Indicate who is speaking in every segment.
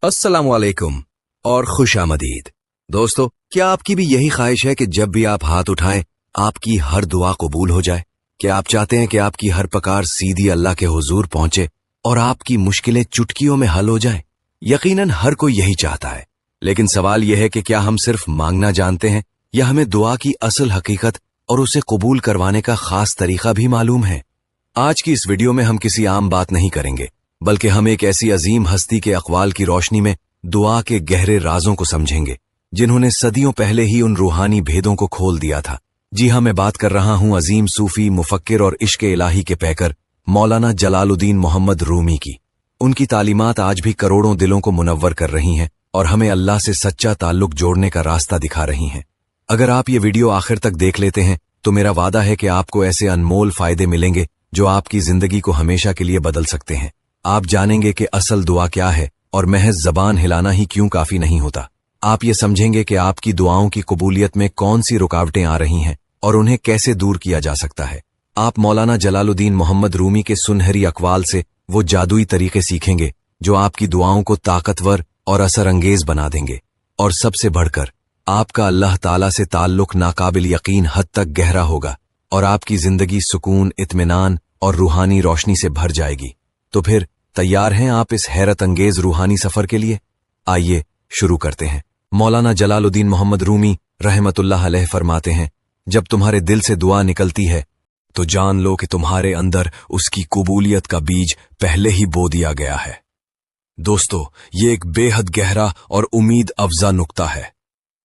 Speaker 1: अस्सलाम वालेकुम और खुश आमदीद। दोस्तों, क्या आपकी भी यही ख्वाहिश है कि जब भी आप हाथ उठाएं आपकी हर दुआ कबूल हो जाए? क्या आप चाहते हैं कि आपकी हर पुकार सीधी अल्लाह के हुजूर पहुंचे और आपकी मुश्किलें चुटकियों में हल हो जाएं? यकीनन हर कोई यही चाहता है, लेकिन सवाल यह है कि क्या हम सिर्फ मांगना जानते हैं या हमें दुआ की असल हकीकत और उसे कबूल करवाने का खास तरीका भी मालूम है? आज की इस वीडियो में हम किसी आम बात नहीं करेंगे, बल्कि हम एक ऐसी अजीम हस्ती के अक़वाल की रोशनी में दुआ के गहरे राजों को समझेंगे जिन्होंने सदियों पहले ही उन रूहानी भेदों को खोल दिया था। जी हां, मैं बात कर रहा हूं अजीम सूफी, मुफक्किर और इश्क इलाही के पैकर मौलाना जलालुद्दीन मोहम्मद रूमी की। उनकी तालीमात आज भी करोड़ों दिलों को मुनव्वर कर रही हैं और हमें अल्लाह से सच्चा ताल्लुक जोड़ने का रास्ता दिखा रही हैं। अगर आप ये वीडियो आखिर तक देख लेते हैं तो मेरा वादा है कि आपको ऐसे अनमोल फायदे मिलेंगे जो आपकी जिंदगी को हमेशा के लिए बदल सकते हैं। आप जानेंगे कि असल दुआ क्या है और महज जबान हिलाना ही क्यों काफी नहीं होता। आप ये समझेंगे कि आपकी दुआओं की कबूलियत में कौन सी रुकावटें आ रही हैं और उन्हें कैसे दूर किया जा सकता है। आप मौलाना जलालुद्दीन मोहम्मद रूमी के सुनहरी अक़वाल से वो जादुई तरीके सीखेंगे जो आपकी दुआओं को ताकतवर और असर अंगेज बना देंगे। और सबसे बढ़कर आपका अल्लाह ताला से ताल्लुक नाकाबिल यकीन हद तक गहरा होगा और आपकी जिंदगी सुकून, इत्मीनान और रूहानी रोशनी से भर जाएगी। तो फिर तैयार हैं आप इस हैरत अंगेज रूहानी सफर के लिए? आइए शुरू करते हैं। मौलाना जलालुद्दीन मोहम्मद रूमी रहमतुल्लाह अलैह फरमाते हैं, जब तुम्हारे दिल से दुआ निकलती है तो जान लो कि तुम्हारे अंदर उसकी कबूलियत का बीज पहले ही बो दिया गया है। दोस्तों, ये एक बेहद गहरा और उम्मीद अफजा नुक्ता है।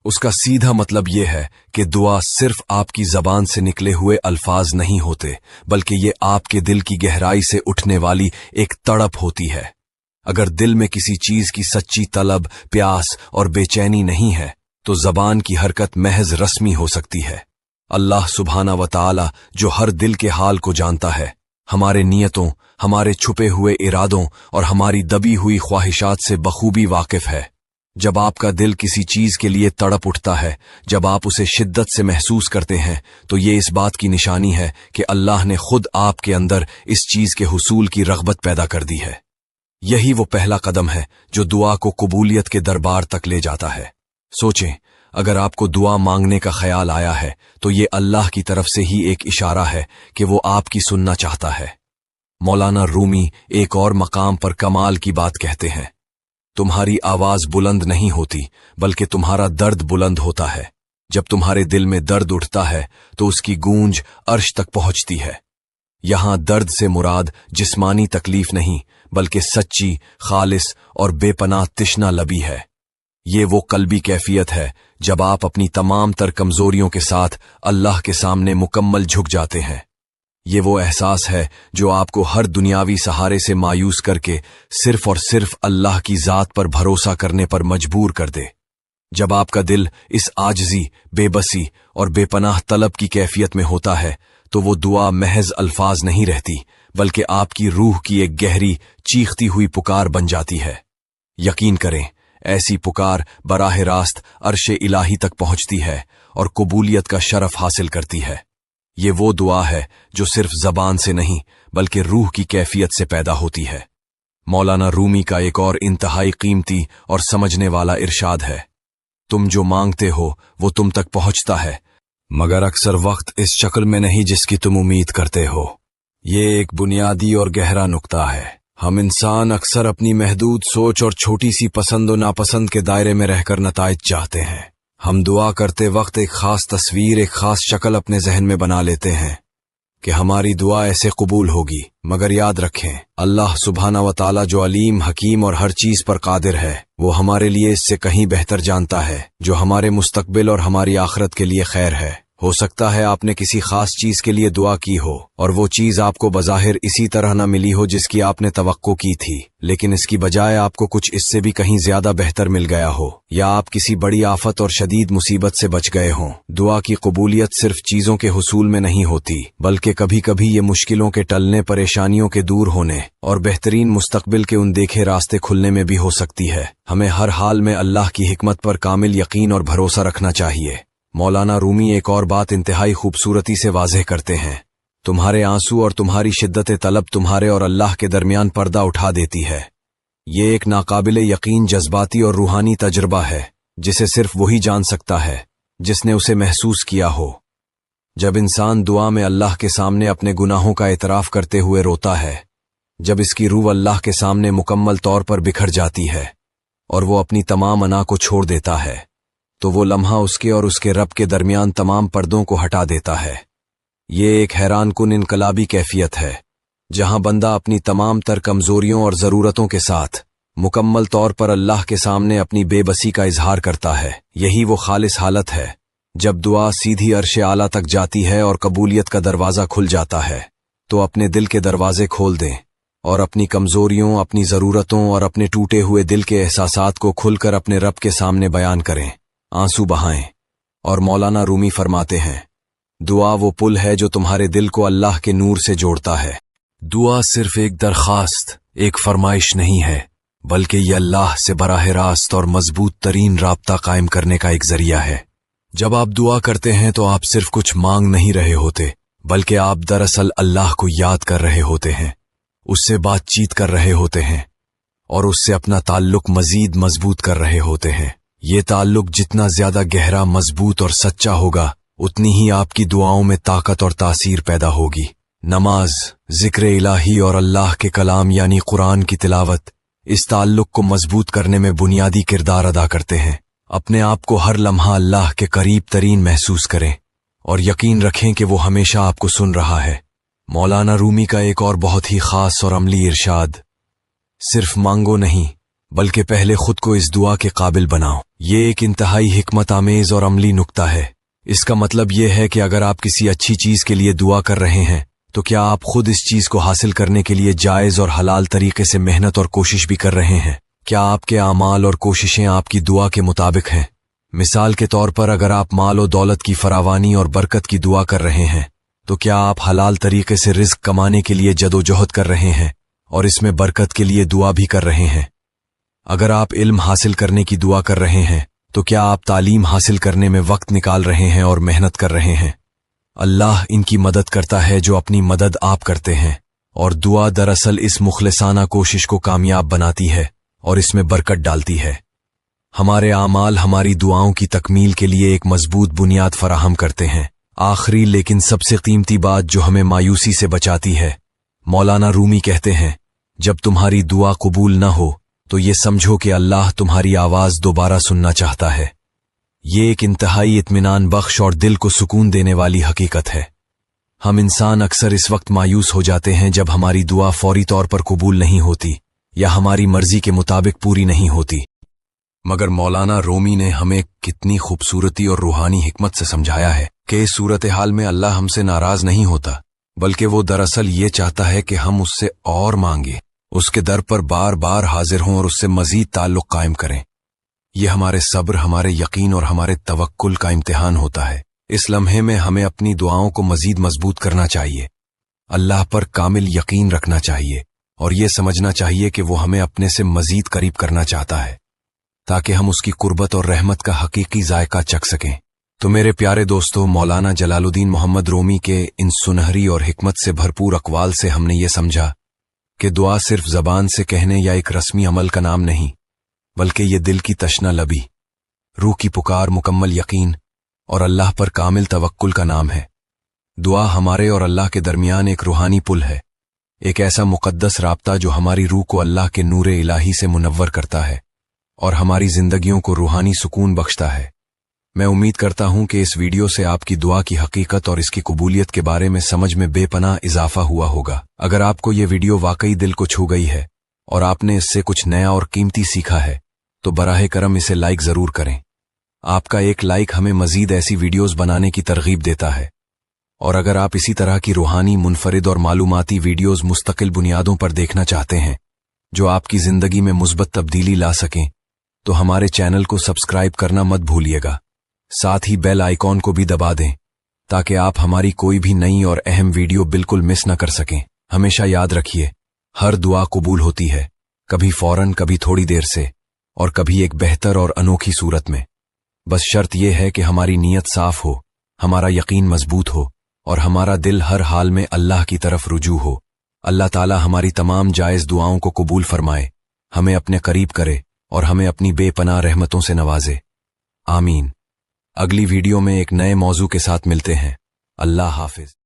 Speaker 1: उसका सीधा मतलब यह है कि दुआ सिर्फ आपकी जबान से निकले हुए अल्फाज नहीं होते, बल्कि ये आपके दिल की गहराई से उठने वाली एक तड़प होती है। अगर दिल में किसी चीज की सच्ची तलब, प्यास और बेचैनी नहीं है तो जबान की हरकत महज रस्मी हो सकती है। अल्लाह सुब्हाना व तआला जो हर दिल के हाल को जानता है, हमारे नियतों, हमारे छुपे हुए इरादों और हमारी दबी हुई ख्वाहिशात से बखूबी वाकिफ है। जब आपका दिल किसी चीज के लिए तड़प उठता है, जब आप उसे शिद्दत से महसूस करते हैं, तो ये इस बात की निशानी है कि अल्लाह ने खुद आपके अंदर इस चीज के हुसूल की रग़बत पैदा कर दी है। यही वो पहला कदम है जो दुआ को कबूलियत के दरबार तक ले जाता है। सोचें, अगर आपको दुआ मांगने का ख्याल आया है तो ये अल्लाह की तरफ से ही एक इशारा है कि वो आपकी सुनना चाहता है। मौलाना रूमी एक और मकाम पर कमाल की बात कहते हैं, तुम्हारी आवाज बुलंद नहीं होती बल्कि तुम्हारा दर्द बुलंद होता है। जब तुम्हारे दिल में दर्द उठता है तो उसकी गूंज अर्श तक पहुंचती है। यहां दर्द से मुराद जिस्मानी तकलीफ नहीं, बल्कि सच्ची, खालिस और बेपनाह तिश्ना लबी है। ये वो कल्बी कैफियत है जब आप अपनी तमाम तर कमजोरियों के साथ अल्लाह के सामने मुकम्मल झुक जाते हैं। ये वो एहसास है जो आपको हर दुनियावी सहारे से मायूस करके सिर्फ और सिर्फ अल्लाह की जात पर भरोसा करने पर मजबूर कर दे। जब आपका दिल इस आजिज़ी, बेबसी और बेपनाह तलब की कैफियत में होता है तो वो दुआ महज अल्फाज नहीं रहती, बल्कि आपकी रूह की एक गहरी चीखती हुई पुकार बन जाती है। यकीन करें, ऐसी पुकार बराह रास्त अर्शे इलाही तक पहुंचती है और कबूलियत का शरफ हासिल करती है। ये वो दुआ है जो सिर्फ जबान से नहीं बल्कि रूह की कैफियत से पैदा होती है। मौलाना रूमी का एक और इंतहाई कीमती और समझने वाला इरशाद है, तुम जो मांगते हो वो तुम तक पहुंचता है, मगर अक्सर वक्त इस शक्ल में नहीं जिसकी तुम उम्मीद करते हो। ये एक बुनियादी और गहरा नुक्ता है। हम इंसान अक्सर अपनी महदूद सोच और छोटी सी पसंद और नापसंद के दायरे में रहकर नताइज चाहते हैं। हम दुआ करते वक्त एक खास तस्वीर, एक खास शक्ल अपने जहन में बना लेते हैं कि हमारी दुआ ऐसे कबूल होगी। मगर याद रखें, अल्लाह सुब्हाना व तआला जो अलीम, हकीम और हर चीज पर कादिर है, वो हमारे लिए इससे कहीं बेहतर जानता है जो हमारे मुस्तकबिल और हमारी आखिरत के लिए खैर है। हो सकता है आपने किसी खास चीज के लिए दुआ की हो और वो चीज आपको बज़ाहिर इसी तरह न मिली हो जिसकी आपने तवक्को की थी, लेकिन इसकी बजाय आपको कुछ इससे भी कहीं ज्यादा बेहतर मिल गया हो, या आप किसी बड़ी आफत और शदीद मुसीबत से बच गए हों। दुआ की कबूलियत सिर्फ चीजों के हुसूल में नहीं होती, बल्कि कभी कभी ये मुश्किलों के टलने, परेशानियों के दूर होने और बेहतरीन मुस्तकबिल के उन देखे रास्ते खुलने में भी हो सकती है। हमें हर हाल में अल्लाह की हिकमत पर कामिल यकीन और भरोसा रखना चाहिए। मौलाना रूमी एक और बात इंतहाई खूबसूरती से वाज़ेह करते हैं, तुम्हारे आंसू और तुम्हारी शिद्दत तलब तुम्हारे और अल्लाह के दरमियान पर्दा उठा देती है। ये एक नाकाबिले यकीन जज्बाती और रूहानी तजर्बा है जिसे सिर्फ वही जान सकता है जिसने उसे महसूस किया हो। जब इंसान दुआ में अल्लाह के सामने अपने गुनाहों का इतराफ करते हुए रोता है, जब इसकी रूह अल्लाह के सामने मुकम्मल तौर पर बिखर जाती है और वो अपनी तमाम अना को छोड़ देता है, तो वो लम्हा उसके और उसके रब के दरमियान तमाम पर्दों को हटा देता है। ये एक हैरानकुन इनकलाबी कैफियत है जहां बंदा अपनी तमाम तर कमजोरियों और ज़रूरतों के साथ मुकम्मल तौर पर अल्लाह के सामने अपनी बेबसी का इजहार करता है। यही वो खालिस हालत है जब दुआ सीधी अर्श आला तक जाती है और कबूलियत का दरवाज़ा खुल जाता है। तो अपने दिल के दरवाजे खोल दें और अपनी कमजोरियों, अपनी ज़रूरतों और अपने टूटे हुए दिल के एहसासात को खुलकर अपने रब के सामने बयान करें, आंसू बहाएं। और मौलाना रूमी फरमाते हैं, दुआ वो पुल है जो तुम्हारे दिल को अल्लाह के नूर से जोड़ता है। दुआ सिर्फ एक दरखास्त, एक फरमाइश नहीं है, बल्कि ये अल्लाह से बराह रास्त और मजबूत तरीन राब्ता कायम करने का एक जरिया है। जब आप दुआ करते हैं तो आप सिर्फ कुछ मांग नहीं रहे होते, बल्कि आप दरअसल अल्लाह को याद कर रहे होते हैं, उससे बातचीत कर रहे होते हैं और उससे अपना ताल्लुक मजीद मजबूत कर रहे होते हैं। ये ताल्लुक जितना ज्यादा गहरा, मजबूत और सच्चा होगा, उतनी ही आपकी दुआओं में ताकत और तासीर पैदा होगी। नमाज, जिक्र इलाही और अल्लाह के कलाम यानी कुरान की तिलावत इस ताल्लुक को मजबूत करने में बुनियादी किरदार अदा करते हैं। अपने आप को हर लम्हा अल्लाह के करीब तरीन महसूस करें और यकीन रखें कि वो हमेशा आपको सुन रहा है। मौलाना रूमी का एक और बहुत ही खास और अमली इरशाद, सिर्फ मांगो नहीं बल्कि पहले खुद को इस दुआ के काबिल बनाओ। ये एक इंतहाई हिकमत आमेज और अमली नुक्ता है। इसका मतलब ये है कि अगर आप किसी अच्छी चीज के लिए दुआ कर रहे हैं तो क्या आप खुद इस चीज को हासिल करने के लिए जायज और हलाल तरीके से मेहनत और कोशिश भी कर रहे हैं? क्या आपके आमाल और कोशिशें आपकी दुआ के मुताबिक हैं? मिसाल के तौर पर अगर आप माल और दौलत की फरावानी और बरकत की दुआ कर रहे हैं तो क्या आप हलाल तरीके से रिज्क कमाने के लिए जदोजहद कर रहे हैं और इसमें बरकत के लिए दुआ भी कर रहे हैं? अगर आप इल्म हासिल करने की दुआ कर रहे हैं तो क्या आप तालीम हासिल करने में वक्त निकाल रहे हैं और मेहनत कर रहे हैं? अल्लाह इनकी मदद करता है जो अपनी मदद आप करते हैं, और दुआ दरअसल इस मुखलिसाना कोशिश को कामयाब बनाती है और इसमें बरकत डालती है। हमारे आमाल हमारी दुआओं की तकमील के लिए एक मजबूत बुनियाद फराहम करते हैं। आखिरी लेकिन सबसे कीमती बात जो हमें मायूसी से बचाती है, मौलाना रूमी कहते हैं, जब तुम्हारी दुआ कबूल न हो तो ये समझो कि अल्लाह तुम्हारी आवाज दोबारा सुनना चाहता है। ये एक इंतहाई इत्मीनान बख्श और दिल को सुकून देने वाली हकीकत है। हम इंसान अक्सर इस वक्त मायूस हो जाते हैं जब हमारी दुआ फौरी तौर पर कबूल नहीं होती या हमारी मर्जी के मुताबिक पूरी नहीं होती, मगर मौलाना रूमी ने हमें कितनी खूबसूरती और रूहानी हिकमत से समझाया है कि इस सूरत हाल में अल्लाह हमसे नाराज नहीं होता, बल्कि वो दरअसल ये चाहता है कि हम उससे और मांगे, उसके दर पर बार बार हाजिर हों और उससे मजीद ताल्लुक कायम करें। यह हमारे सब्र, हमारे यकीन और हमारे तवक्कुल का इम्तिहान होता है। इस लम्हे में हमें अपनी दुआओं को मजीद मजबूत करना चाहिए, अल्लाह पर कामिल यकीन रखना चाहिए और ये समझना चाहिए कि वो हमें अपने से मजीद करीब करना चाहता है ताकि हम उसकी कुर्बत और रहमत का हकीकी जायका चख सकें। तो मेरे प्यारे दोस्तों, मौलाना जलालुद्दीन मोहम्मद रूमी के इन सुनहरी और हिकमत से भरपूर अक़वाल से हमने ये समझा कि दुआ सिर्फ ज़बान से कहने या एक रस्मी अमल का नाम नहीं, बल्कि ये दिल की तशना लबी, रूह की पुकार, मुकम्मल यकीन और अल्लाह पर कामिल तवक्कुल का नाम है। दुआ हमारे और अल्लाह के दरमियान एक रूहानी पुल है, एक ऐसा मुक़द्दस राब्ता जो हमारी रूह को अल्लाह के नूरे इलाही से मुनव्वर करता है और हमारी जिंदगियों को रूहानी सुकून बख्शता है। मैं उम्मीद करता हूं कि इस वीडियो से आपकी दुआ की हकीकत और इसकी कबूलियत के बारे में समझ में बेपनाह इजाफा हुआ होगा। अगर आपको ये वीडियो वाकई दिल को छू गई है और आपने इससे कुछ नया और कीमती सीखा है तो बराह करम इसे लाइक जरूर करें। आपका एक लाइक हमें मजीद ऐसी वीडियोस बनाने की तरगीब देता है, और अगर आप इसी तरह की रूहानी, मुनफरिद और मालूमाती वीडियोस मुस्तकिल बुनियादों पर देखना चाहते हैं जो आपकी जिंदगी में मुस्बत तब्दीली ला सकें, तो हमारे चैनल को सब्सक्राइब करना मत भूलिएगा। साथ ही बेल आइकॉन को भी दबा दें ताकि आप हमारी कोई भी नई और अहम वीडियो बिल्कुल मिस न कर सकें। हमेशा याद रखिए, हर दुआ कबूल होती है, कभी फौरन, कभी थोड़ी देर से और कभी एक बेहतर और अनोखी सूरत में। बस शर्त यह है कि हमारी नीयत साफ हो, हमारा यकीन मजबूत हो और हमारा दिल हर हाल में अल्लाह की तरफ रुजू हो। अल्लाह ताला हमारी तमाम जायज दुआओं को कबूल फरमाए। हमें अपने करीब करे और हमें अपनी बेपनाह रहमतों से नवाजे। आमीन। अगली वीडियो में एक नए मौजू के साथ मिलते हैं। अल्लाह हाफिज।